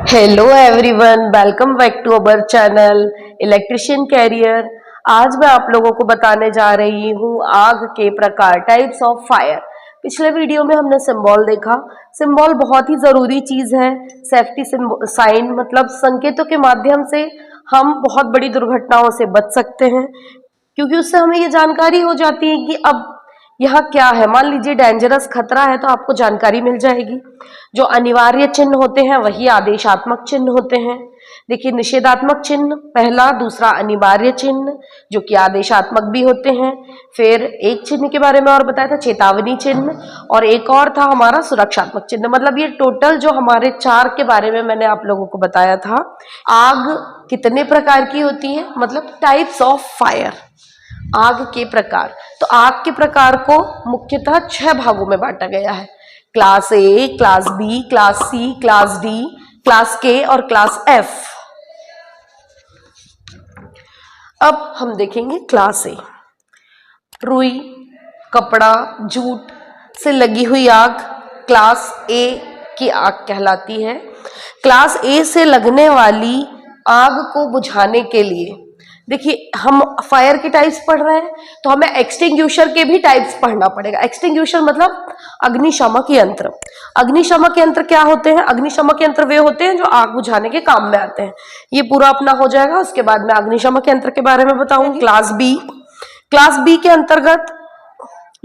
Hello everyone, welcome back to our channel electrician career. आज मैं आप लोगों को बताने जा रही हूँ आग के प्रकार, टाइप्स ऑफ फायर। पिछले वीडियो में हमने सिंबल देखा। सिंबल बहुत ही जरूरी चीज है। सेफ्टी साइन मतलब संकेतों के माध्यम से हम बहुत बड़ी दुर्घटनाओं से बच सकते हैं, क्योंकि उससे हमें ये जानकारी हो जाती है कि अब यहाँ क्या है। मान लीजिए डेंजरस खतरा है तो आपको जानकारी मिल जाएगी। जो अनिवार्य चिन्ह होते हैं वही आदेशात्मक चिन्ह होते हैं। देखिए, निषेधात्मक चिन्ह पहला, दूसरा अनिवार्य चिन्ह जो कि आदेशात्मक भी होते हैं। फिर एक चिन्ह के बारे में और बताया था, चेतावनी चिन्ह, और एक और था हमारा सुरक्षात्मक चिन्ह। मतलब ये टोटल जो हमारे चार के बारे में मैंने आप लोगों को बताया था। आग कितने प्रकार की होती है, मतलब टाइप्स ऑफ फायर, आग के प्रकार। तो आग के प्रकार को मुख्यतः 6 भागों में बांटा गया है। Class A, class B, class C, class D, class K और क्लास एफ। अब हम देखेंगे क्लास ए। रुई, कपड़ा, जूट से लगी हुई आग क्लास ए की आग कहलाती है। क्लास ए से लगने वाली आग को बुझाने के लिए, देखिए हम फायर के टाइप्स पढ़ रहे हैं तो हमें एक्सटिंग्विशर के भी टाइप्स पढ़ना पड़ेगा। एक्सटिंग्विशर मतलब अग्निशामक यंत्र। अग्निशामक यंत्र क्या होते हैं? अग्निशामक यंत्र वे होते हैं जो आग बुझाने के काम में आते हैं। ये पूरा अपना हो जाएगा, उसके बाद मैं अग्निशामक यंत्र के बारे में बताऊंगी। क्लास बी, क्लास बी के अंतर्गत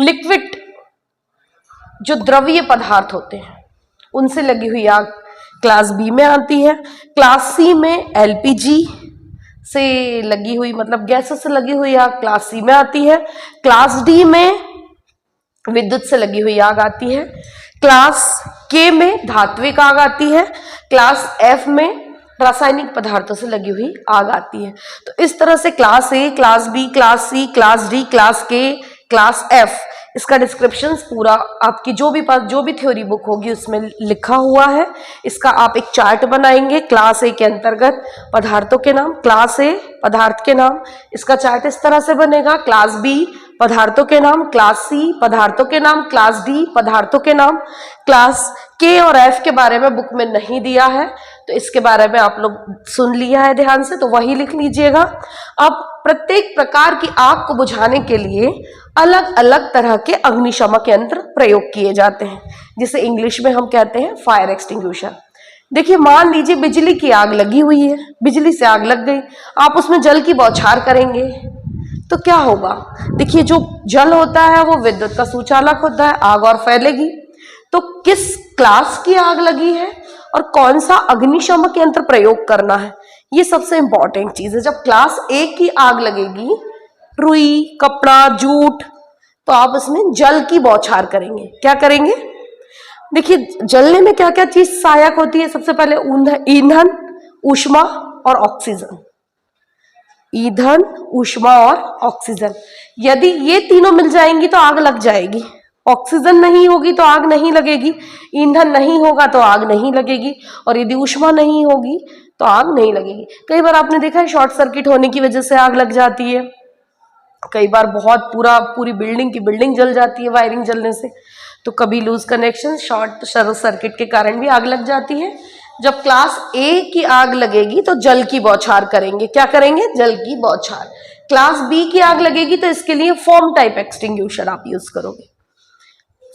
लिक्विड जो द्रवीय पदार्थ होते हैं उनसे लगी हुई आग क्लास बी में आती है। क्लास सी में एलपीजी से लगी हुई, मतलब गैसेस से लगी हुई आग क्लास सी में आती है। क्लास डी में विद्युत से लगी हुई आग आती है। क्लास के में धात्विक आग आती है। क्लास एफ में रासायनिक पदार्थों से लगी हुई आग आती है। तो इस तरह से class A, class B, class C, class D, class K, class F, इसका डिस्क्रिप्शन पूरा आपकी जो भी थ्योरी बुक होगी उसमें लिखा हुआ है। इसका आप एक चार्ट बनाएंगे। क्लास ए के अंतर्गत पदार्थों के नाम, क्लास ए पदार्थ के नाम, इसका चार्ट इस तरह से बनेगा। क्लास बी पदार्थों के नाम, क्लास सी पदार्थों के नाम, क्लास डी पदार्थों के नाम। क्लास के और एफ के बारे में बुक में नहीं दिया है, तो इसके बारे में आप लोग सुन लिया है ध्यान से, तो वही लिख लीजिएगा। अब प्रत्येक प्रकार की आग को बुझाने के लिए अलग अलग तरह के अग्निशामक यंत्र प्रयोग किए जाते हैं, जिसे इंग्लिश में हम कहते हैं फायर एक्सटिंग्विशर। देखिए, मान लीजिए बिजली की आग लगी हुई है, बिजली से आग लग गई, आप उसमें जल की बौछार करेंगे तो क्या होगा? देखिए, जो जल होता है वो विद्युत का सुचालक होता है, आग और फैलेगी। तो किस क्लास की आग लगी है और कौन सा अग्निशामक यंत्र प्रयोग करना है, ये सबसे इंपॉर्टेंट चीज है। जब क्लास ए की आग लगेगी, रुई, कपड़ा, जूट, तो आप उसमें जल की बौछार करेंगे। क्या करेंगे? देखिए, जलने में क्या क्या चीज सहायक होती है? सबसे पहले ईंधन, ऊष्मा और ऑक्सीजन। ईंधन, ऊष्मा और ऑक्सीजन, यदि ये तीनों मिल जाएंगी तो आग लग जाएगी। ऑक्सीजन नहीं होगी तो आग नहीं लगेगी, ईंधन नहीं होगा तो आग नहीं लगेगी, और यदि ऊष्मा नहीं होगी तो आग नहीं लगेगी। कई बार आपने देखा है शॉर्ट सर्किट होने की वजह से आग लग जाती है। कई बार बहुत पूरी बिल्डिंग की बिल्डिंग जल जाती है वायरिंग जलने से। तो कभी लूज कनेक्शन, शॉर्ट सर्किट के कारण भी आग लग जाती है। जब क्लास ए की आग लगेगी तो जल की बौछार करेंगे। क्या करेंगे? जल की बौछार। क्लास बी की आग लगेगी तो इसके लिए फोम टाइप एक्सटिंग्विशर आप यूज करोगे।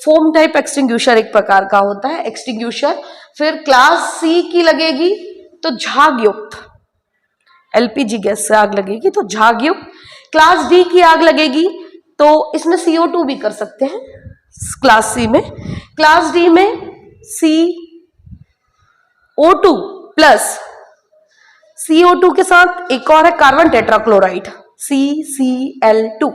फोम टाइप एक्सटिंग्विशर एक प्रकार का होता है एक्सटिंग्विशर। फिर क्लास सी की लगेगी तो झाग युक्त, एलपीजी गैस से आग लगेगी तो झाग युक्त। क्लास डी की आग लगेगी तो इसमें CO2 भी कर सकते हैं क्लास सी में। क्लास डी में CO2 प्लस CO2 के साथ एक और है कार्बन टेट्राक्लोराइड, CCl2,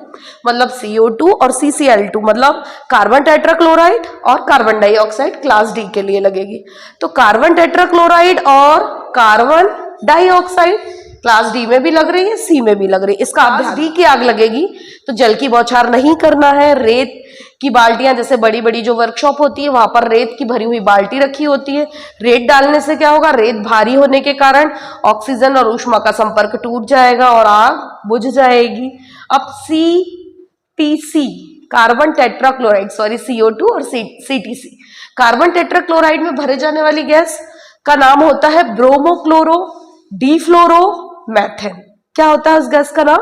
मतलब CO2 और CCl2 मतलब कार्बन टेट्राक्लोराइड और कार्बन डाइऑक्साइड क्लास डी के लिए लगेगी। तो कार्बन टेट्राक्लोराइड और कार्बन डाइऑक्साइड क्लास डी में भी लग रही है, सी में भी लग रही है। इसका क्लास डी की आग लगेगी तो जल की बौछार नहीं करना है। रेत की बाल्टियां, जैसे बड़ी बड़ी जो वर्कशॉप होती है वहां पर रेत की भरी हुई बाल्टी रखी होती है। रेत डालने से क्या होगा? रेत भारी होने के कारण ऑक्सीजन और ऊष्मा का संपर्क टूट जाएगा और आग बुझ जाएगी। अब CTC, कार्बन टेट्राक्लोराइड, CO2 और CTC, कार्बन टेट्राक्लोराइड में भरे जाने वाली गैस का नाम होता है ब्रोमोक्लोरो डिफ्लोरोमेथेन। क्या होता है उस गैस का नाम?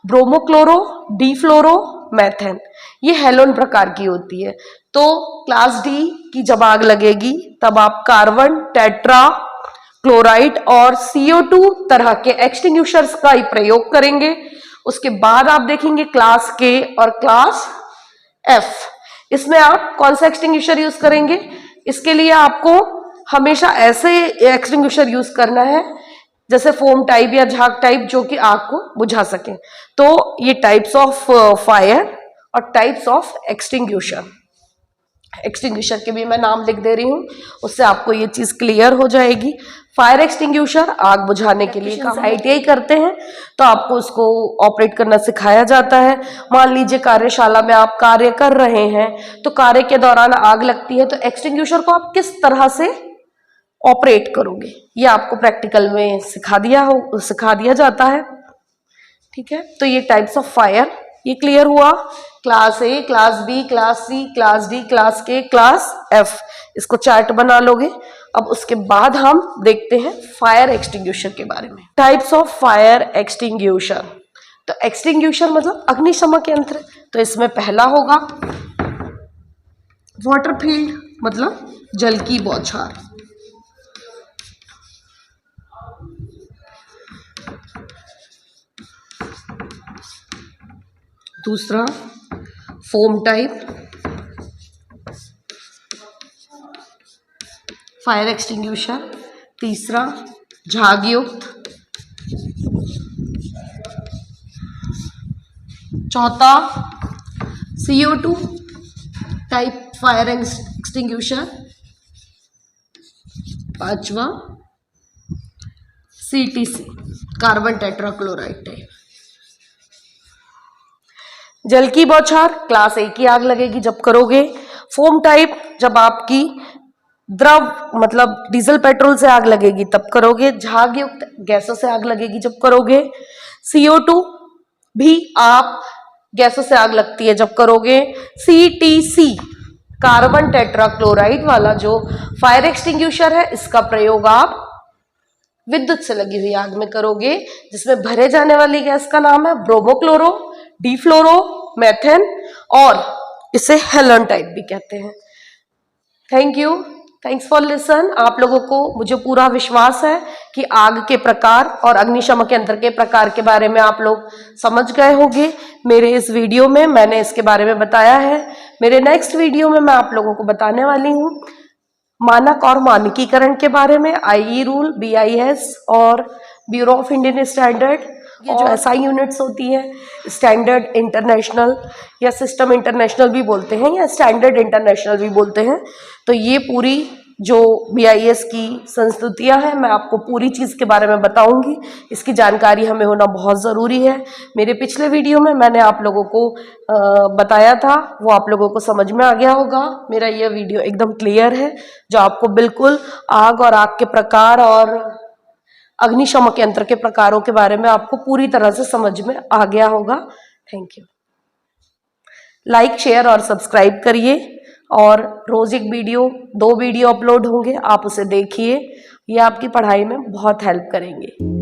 ब्रोमोक्लोरो डिफ्लोरोमेथेन। ये हेलोन प्रकार की होती है। तो क्लास डी की जब आग लगेगी तब आप कार्बन टेट्रा क्लोराइड और CO2 तरह के एक्सटिंग्विशर्स का ही प्रयोग करेंगे। उसके बाद आप देखेंगे क्लास के और क्लास एफ। इसमें आप कौन सा एक्सटिंग्विशर यूज करेंगे? इसके लिए आपको हमेशा ऐसे एक्सटिंग्विशर यूज करना है जैसे फोम टाइप या झाग टाइप, जो कि आग को बुझा सके। तो ये टाइप्स ऑफ फायर और टाइप्स ऑफ एक्सटिंग्विशर के भी मैं नाम लिख दे रही हूँ, उससे आपको ये चीज क्लियर हो जाएगी। फायर एक्सटिंग्विशर आग बुझाने के लिए ITI करते हैं तो आपको उसको ऑपरेट करना सिखाया जाता है। मान लीजिए कार्यशाला में आप कार्य कर रहे हैं तो कार्य के दौरान आग लगती है तो एक्सटिंग्विशर को आप किस तरह से ऑपरेट करोगे, ये आपको प्रैक्टिकल में सिखा दिया जाता है। ठीक है, तो ये टाइप्स ऑफ फायर ये क्लियर हुआ। Class A, class B, class C, class D, class K, class F, इसको चार्ट बना लोगे। अब उसके बाद हम देखते हैं फायर एक्सटिंग्विशर के बारे में। Types of fire extinguisher. तो एक्सटिंग्विशर मतलब अग्निशमक यंत्र। तो इसमें पहला होगा वाटर फील्ड, मतलब जल की बौछार। दूसरा फोम टाइप फायर एक्सटिंग्विशर। तीसरा झाग युक्त। चौथा CO2 टाइप फायर एक्सटिंग्विशर। पांचवा CTC कार्बन टेट्राक्लोराइड टाइप। जल की बौछार क्लास ए की आग लगेगी जब करोगे। फोम टाइप जब आपकी द्रव मतलब डीजल पेट्रोल से आग लगेगी तब करोगे। झाग युक्त गैसों से आग लगेगी जब करोगे। CO2 भी आप गैसों से आग लगती है जब करोगे। CTC कार्बन टेट्राक्लोराइड वाला जो फायर एक्सटिंग्विशर है, इसका प्रयोग आप विद्युत से लगी हुई आग में करोगे, जिसमें भरे जाने वाली गैस का नाम है ब्रोमोक्लोरो डिफ्लोरोमेथेन और इसे हेलन टाइप भी कहते हैं। Thanks for listen. आप लोगों को मुझे पूरा विश्वास है कि आग के प्रकार और अग्निशमक यंत्र के प्रकार के बारे में आप लोग समझ गए होंगे। मेरे इस वीडियो में मैंने इसके बारे में बताया है। मेरे नेक्स्ट वीडियो में मैं आप लोगों को बताने वाली हूँ मानक और मानकीकरण के बारे में, IE रूल, BIS और ब्यूरो ऑफ इंडियन स्टैंडर्ड। ये जो SI यूनिट्स होती हैं, स्टैंडर्ड इंटरनेशनल या सिस्टम इंटरनेशनल भी बोलते हैं या स्टैंडर्ड इंटरनेशनल भी बोलते हैं। तो ये पूरी जो BIS की संस्तुतियां हैं, मैं आपको पूरी चीज़ के बारे में बताऊंगी। इसकी जानकारी हमें होना बहुत ज़रूरी है। मेरे पिछले वीडियो में मैंने आप लोगों को बताया था, वो आप लोगों को समझ में आ गया होगा। मेरा यह वीडियो एकदम क्लियर है, जो आपको बिल्कुल आग और आग के प्रकार और अग्निशमक यंत्र के प्रकारों के बारे में आपको पूरी तरह से समझ में आ गया होगा। Thank you. लाइक, शेयर और सब्सक्राइब करिए और रोज एक वीडियो, 2 वीडियो अपलोड होंगे, आप उसे देखिए। ये आपकी पढ़ाई में बहुत हेल्प करेंगे।